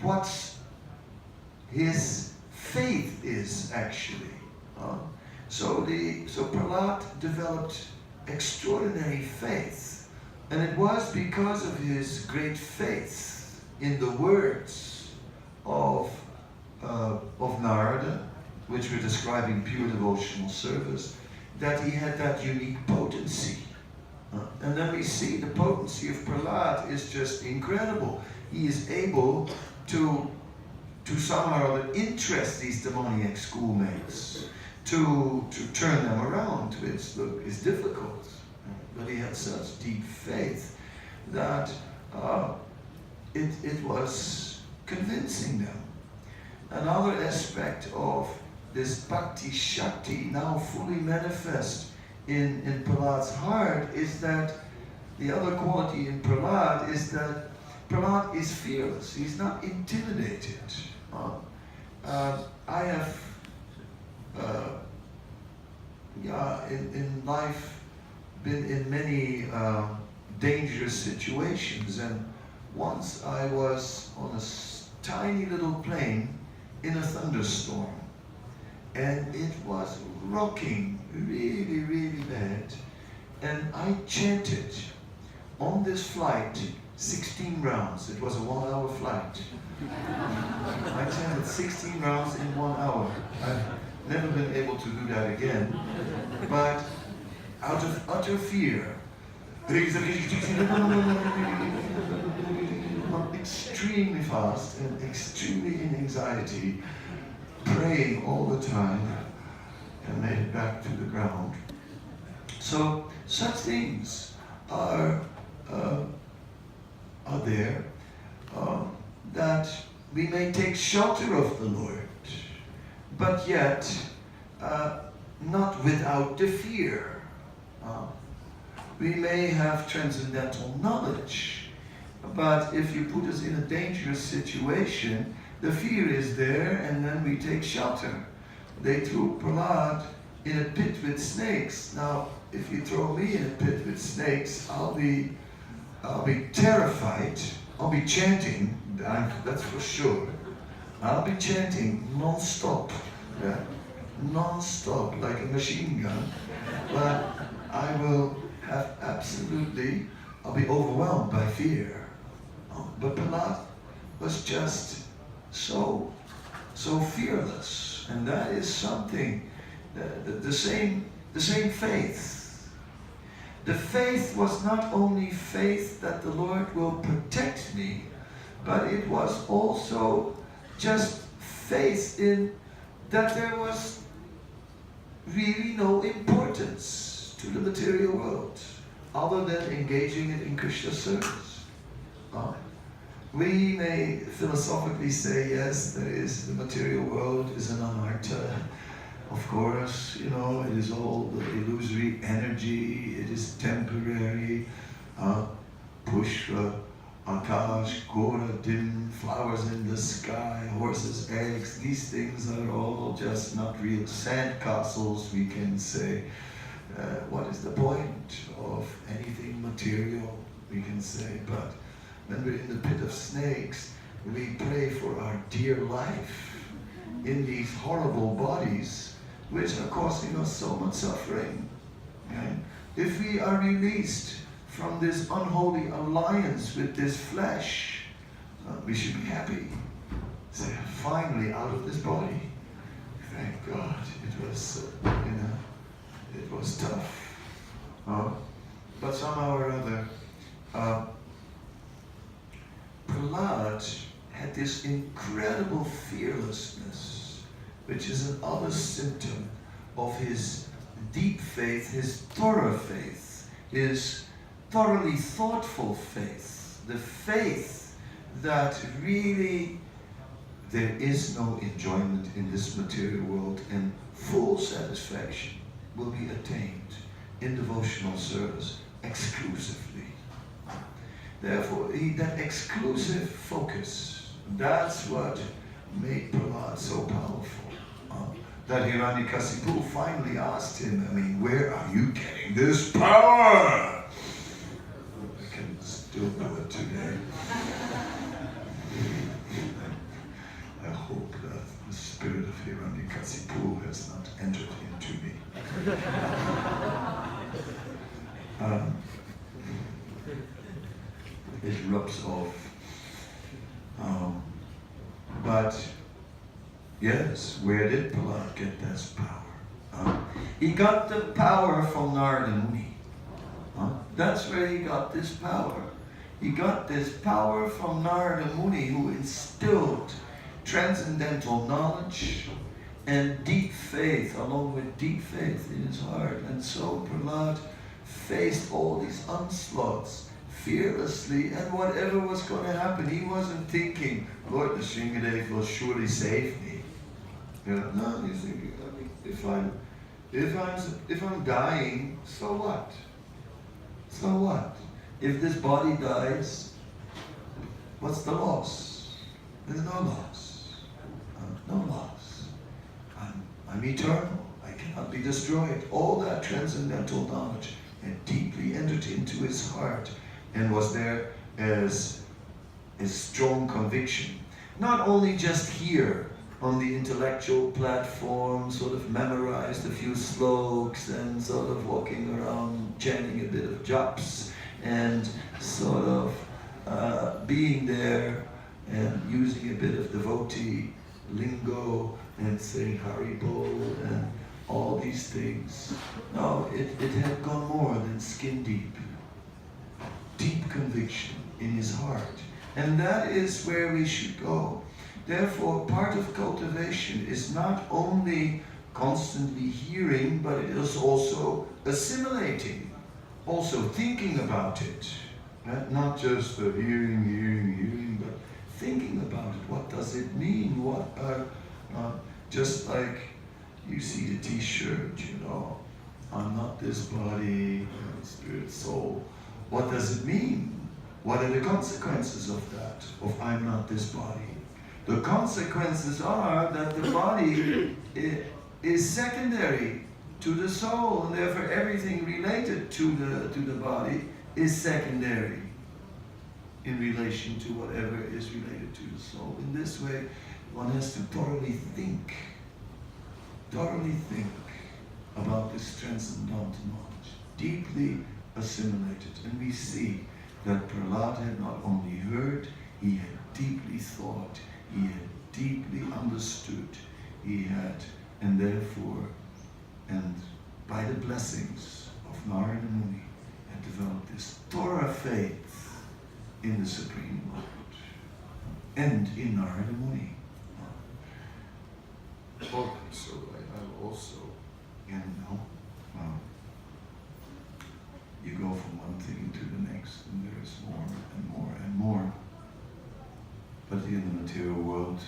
what his faith is actually. So Prahlad developed extraordinary faith, and it was because of his great faith in the words of Narada, which we're describing pure devotional service, that he had that unique potency. And then we see the potency of Prahlad is just incredible. He is able to somehow or other interest these demoniac schoolmates, to turn them around, which is difficult. But he had such deep faith that it was convincing them. Another aspect of this Bhakti Shakti, now fully manifest in Prahlad's heart, is that the other quality in Prahlad is that Prahlad is fearless. He's not intimidated. I have, in life, been in many dangerous situations, and once I was on a tiny little plane in a thunderstorm, and it was rocking really, really bad, and I chanted on this flight 16 rounds. It was a 1 hour flight. I chanted 16 rounds in 1 hour. I've never been able to do that again, but out of utter fear, extremely fast and extremely in anxiety, praying all the time, and made it back to the ground. So such things are there that we may take shelter of the Lord, but yet not without the fear. We may have transcendental knowledge, but if you put us in a dangerous situation, the fear is there, and then we take shelter. They threw Prahlad in a pit with snakes. Now, if you throw me in a pit with snakes, I'll be terrified. I'll be chanting, that's for sure. I'll be chanting non-stop, yeah? Non-stop, like a machine gun. But I will have I'll be overwhelmed by fear. But Prahlad was just so fearless, and that is something, the same faith. The faith was not only faith that the Lord will protect me, but it was also just faith in that there was really no importance to the material world other than engaging it in Krishna service. We may philosophically say, yes, there is, the material world is an anartha. Of course, you know, it is all the illusory energy, it is temporary. Pushpa, Akash, Gora, dim, flowers in the sky, horses' eggs, these things are all just not real sandcastles, we can say. What is the point of anything material, we can say, but when we're in the pit of snakes, we pray for our dear life in these horrible bodies which are causing us so much suffering. Right? If we are released from this unholy alliance with this flesh, we should be happy. Say, finally out of this body. Thank God. It was, it was tough. But somehow or other, Prahlad had this incredible fearlessness, which is another symptom of his deep faith, his thorough faith, his thoroughly thoughtful faith, the faith that really there is no enjoyment in this material world and full satisfaction will be attained in devotional service exclusively. Therefore, that exclusive focus, that's what made Prahlad so powerful. That Hiranyakasipu finally asked him, I mean, where are you getting this power? I can still do it today. I hope that the spirit of Hiranyakasipu has not entered into me. It rubs off. But yes, where did Prahlad get this power? He got the power from Narada Muni. That's where he got this power. He got this power from Narada Muni, who instilled transcendental knowledge and deep faith, along with deep faith in his heart. And so Prahlad faced all these onslaughts fearlessly, and whatever was going to happen, he wasn't thinking, Lord Nrsimha will surely save me. No, he's thinking, I mean, if I'm dying, so what? So what? If this body dies, what's the loss? There's no loss. No loss. I'm eternal. I cannot be destroyed. All that transcendental knowledge had deeply entered into his heart and was there as a strong conviction. Not only just here on the intellectual platform, sort of memorized a few sloks and sort of walking around chanting a bit of japs and sort of being there and using a bit of devotee lingo and saying Haribol and all these things. No, it had gone more than skin deep. Deep conviction in his heart. And that is where we should go. Therefore, part of cultivation is not only constantly hearing, but it is also assimilating, also thinking about it. Not just the hearing, but thinking about it. What does it mean? What are, just like you see the t-shirt, I'm not this body, spirit, soul. What does it mean? What are the consequences of that? Of I'm not this body? The consequences are that the body is secondary to the soul, and therefore everything related to the body is secondary in relation to whatever is related to the soul. In this way, one has to thoroughly think about this transcendental knowledge, deeply assimilated. And we see that Prahlad had not only heard, he had deeply thought, he had deeply understood, he had, and therefore, and by the blessings of Narada Muni, had developed this thorough faith in the Supreme Lord and in Narada Muni. organ, so I also. You know, you go from one thing to the next, and there is more and more and more. But in the material world,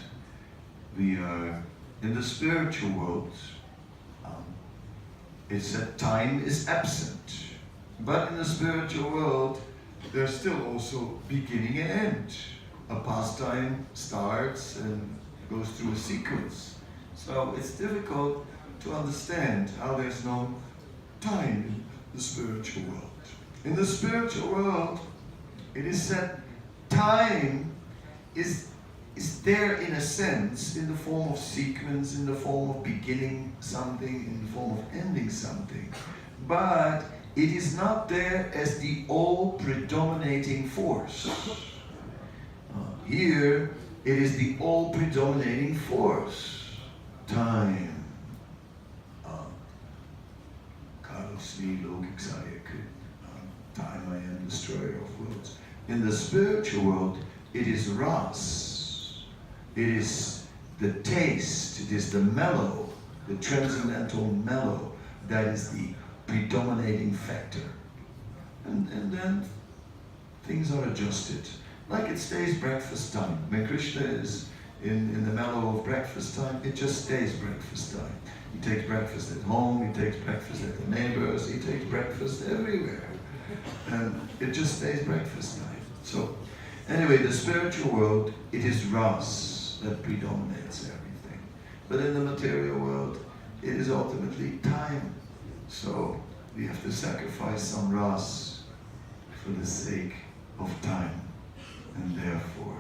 we are in the spiritual world. It's that time is absent, but in the spiritual world, there's still also beginning and end. A pastime starts and goes through a sequence. So it's difficult to understand how there's no time in the spiritual world. In the spiritual world, it is said time is there in a sense, in the form of sequence, in the form of beginning something, in the form of ending something. But it is not there as the all predominating force. Here, it is the all predominating force. Time. Time, I am destroyer of worlds. In the spiritual world, it is ras. It is the taste, it is the mellow, the transcendental mellow, that is the predominating factor. And then things are adjusted. Like it stays breakfast time. When Krishna is in the mellow of breakfast time, it just stays breakfast time. He takes breakfast at home, he takes breakfast at the neighbors, he takes breakfast everywhere. And it just stays breakfast time. So, anyway, the spiritual world, it is ras that predominates everything. But in the material world, it is ultimately time. So, we have to sacrifice some ras for the sake of time. And therefore,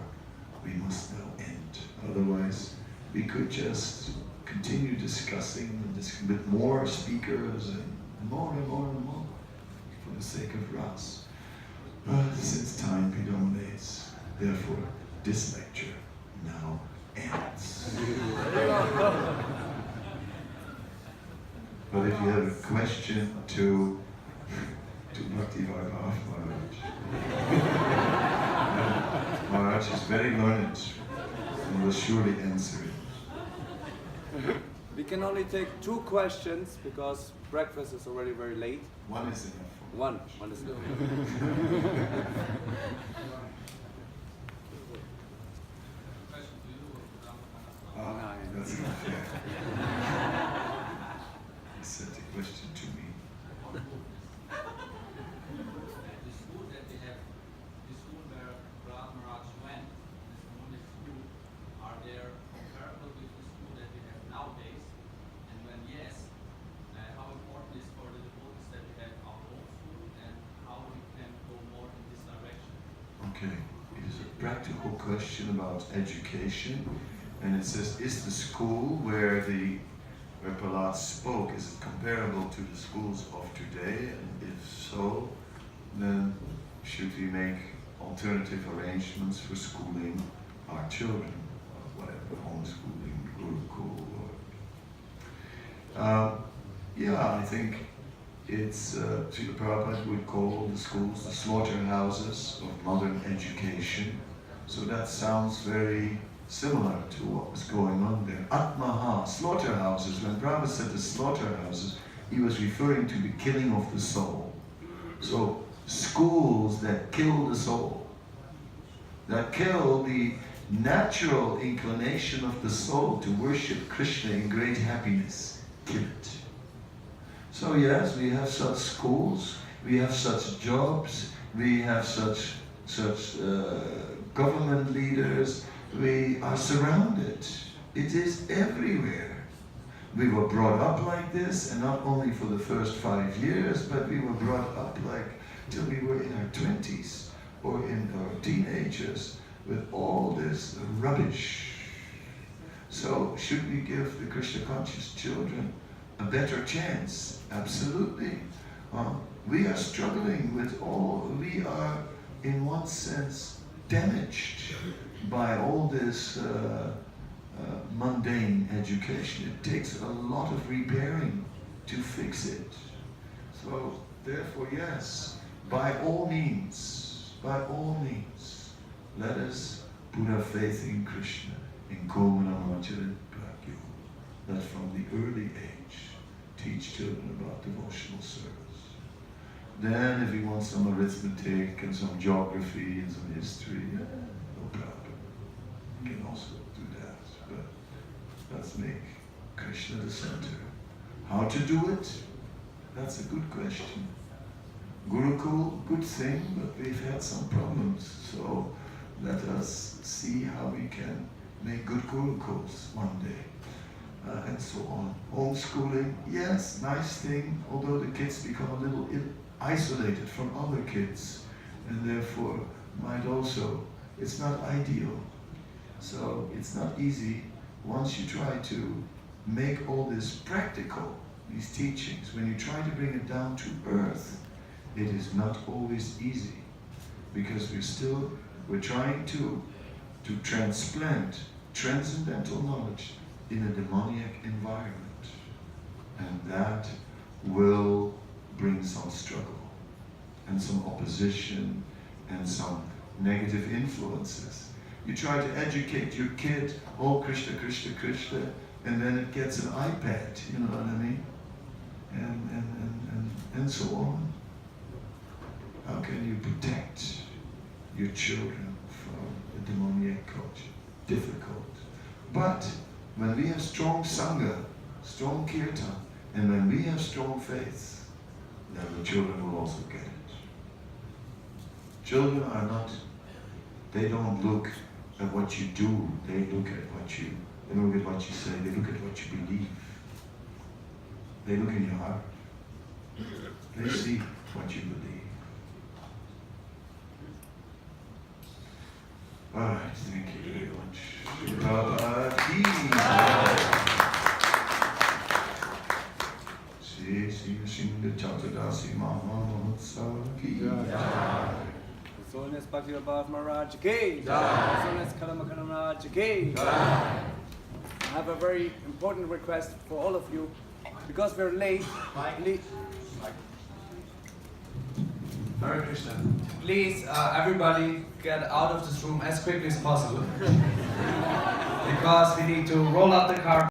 we must now end. Otherwise, we could just continue discussing with more speakers and more and more and more for the sake of ras. But since time predominates, therefore, this lecture now ends. But if you have a question to Bhaktivaibhava Maharaj, Maharaj is very learned and will surely answer it. We can only take 2 questions because breakfast is already very late. One is enough. One is enough. That's not fair. He sent a question to me. The school that we have, the school where Prahlad Maharaj went, this Monist school, are they comparable with the school that we have nowadays? And when yes, how important is for the devotees that we have our own school and how we can go more in this direction? Okay, it is a practical question about education, and it says, is the school where Prahlad spoke, is it comparable to the schools of today? And if so, then should we make alternative arrangements for schooling our children, or whatever, homeschooling, gurukul, or yeah, I think it's Srila Prabhupada would call the schools the slaughterhouses of modern education. So that sounds very similar to what was going on there. Atmaha, slaughterhouses. When Prabhupada said the slaughterhouses, he was referring to the killing of the soul. So schools that kill the soul, that kill the natural inclination of the soul to worship Krishna in great happiness, kill it. So yes, we have such schools, we have such jobs, we have such government leaders, we are surrounded. It is everywhere. We were brought up like this, and not only for the first 5 years, but we were brought up like till we were in our 20s or in our teenagers with all this rubbish. So should we give the Krishna conscious children a better chance? Absolutely. We are struggling with all, we are in one sense damaged by all this mundane education. It takes a lot of repairing to fix it. So therefore, yes, by all means, let us put our faith in Krishna, in Kanana. early age, teach children about devotional service. Then if he wants some arithmetic and some geography and some history, no problem. You can also do that. But let's make Krishna the center. How to do it? That's a good question. Gurukul, good thing, but we've had some problems. So let us see how we can make good Gurukuls one day. And so on. Homeschooling, yes, nice thing, although the kids become a little isolated from other kids, and therefore might also, it's not ideal. So it's not easy once you try to make all this practical, these teachings, when you try to bring it down to earth, it is not always easy, because we're trying to transplant transcendental knowledge in a demoniac environment, and that will bring some struggle and some opposition and some negative influences. You try to educate your kid, oh Krishna, Krishna, Krishna, and then it gets an iPad, you know what I mean? And so on. How can you protect your children from the demoniac culture? Difficult. But when we have strong Sangha, strong Kirtan, and when we have strong faith, then the children will also get it. Children are not, they don't look at what you do, they look at what you say, they look at what you believe. They look in your heart. They see what you believe. Alright, thank you very much. Caturdasi ki jai. Soulness Bhaktivaibhava Maharaj ki jai. Soulness Kadamba Maharaj ki jai. I have a very important request for all of you, because we're late. Hare Krishna. Please, everybody get out of this room as quickly as possible, because we need to roll out the car.